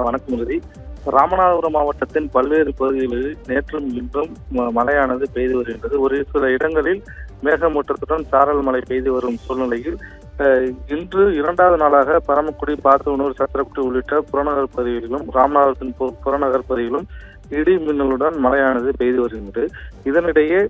வணக்கம் உறுதி. ராமநாதபுரம் மாவட்டத்தின் பல்வேறு பகுதிகளில் நேற்றும் இன்றும் மழையானது பெய்து வருகின்றது. ஒரு சில இடங்களில் மேகமூட்டத்துடன் சாரல் மழை பெய்து வரும் சூழ்நிலையில் இன்று இரண்டாவது நாளாக பரமக்குடி, பாத்தனூர், சத்திரக்குடி உள்ளிட்ட புறநகர் பகுதிகளிலும் ராமநாதபுரத்தின் புறநகர் பகுதிகளிலும் இடி மின்னலுடன் மழையானது பெய்து வருகின்றது. இதனிடையே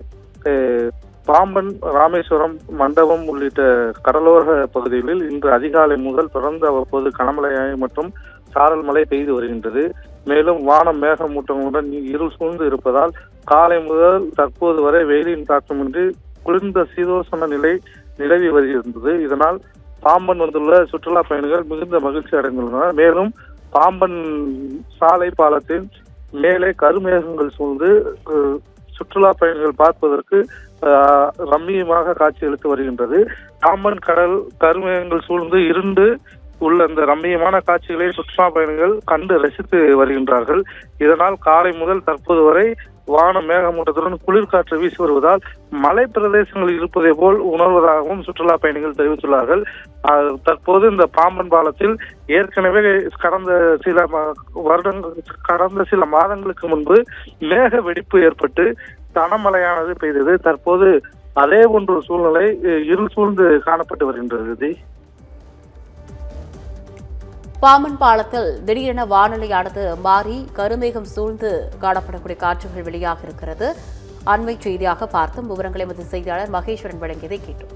பாம்பன், ராமேஸ்வரம், மண்டபம் உள்ளிட்ட கடலோர பகுதிகளில் இன்று அதிகாலை முதல் தொடர்ந்து அவ்வப்போது கனமழை மற்றும் சாரல் மழை பெய்து வருகின்றது. மேலும் வானம் மேகமூட்டங்களுடன் இருள் சூழ்ந்து இருப்பதால் காலை முதல் தற்போது வரை வெயிலின் தாக்கமின்றி குளிர்ந்த சீதோஷண நிலை நிலவி வருகின்றது. இதனால் பாம்பன் வந்துள்ள சுற்றுலா பயணிகள் மிகுந்த மகிழ்ச்சி அடைந்துள்ளனர். மேலும் பாம்பன் சாலை பாலத்தின் மேலே கருமேகங்கள் சூழ்ந்து சுற்றுலா பயணிகள் பார்ப்பதற்கு ரம்மியமாக காட்சியளித்து வருகின்றது. பாம்பன் கடல் கருமேகங்கள் சூழ்ந்து இருண்டு உள்ள அந்த ரம்மியமான காட்சிகளை சுற்றுலா பயணிகள் கண்டு ரசித்து வருகின்றார்கள். இதனால் காலை முதல் தற்போது வரை வானம் மேகமூட்டத்துடன் குளிர்காற்று வீசி வருவதால் மலை பிரதேசங்களில் இருப்பதை போல் உணர்வதாகவும் சுற்றுலா பயணிகள் தெரிவித்துள்ளார்கள். தற்போது இந்த பாம்பன் பாலத்தில் ஏற்கனவே கடந்த சில மாதங்களுக்கு முன்பு மேக வெடிப்பு ஏற்பட்டு கனமழையானது பெய்தது. தற்போது அதே போன்ற சூழ்நிலை இருள் சூழ்ந்து காணப்பட்டு வருகின்றது. பாம்பன் பாலத்தில் திடீரென வானிலையானது மாறி கருமேகம் சூழ்ந்து காணப்படக்கூடிய காட்சிகள் வெளியாக இருக்கிறது. அண்மை செய்தியாக பார்த்தும் விவரங்களை செய்தியாளர் மகேஸ்வரன் வழங்கியதை கேட்டோம்.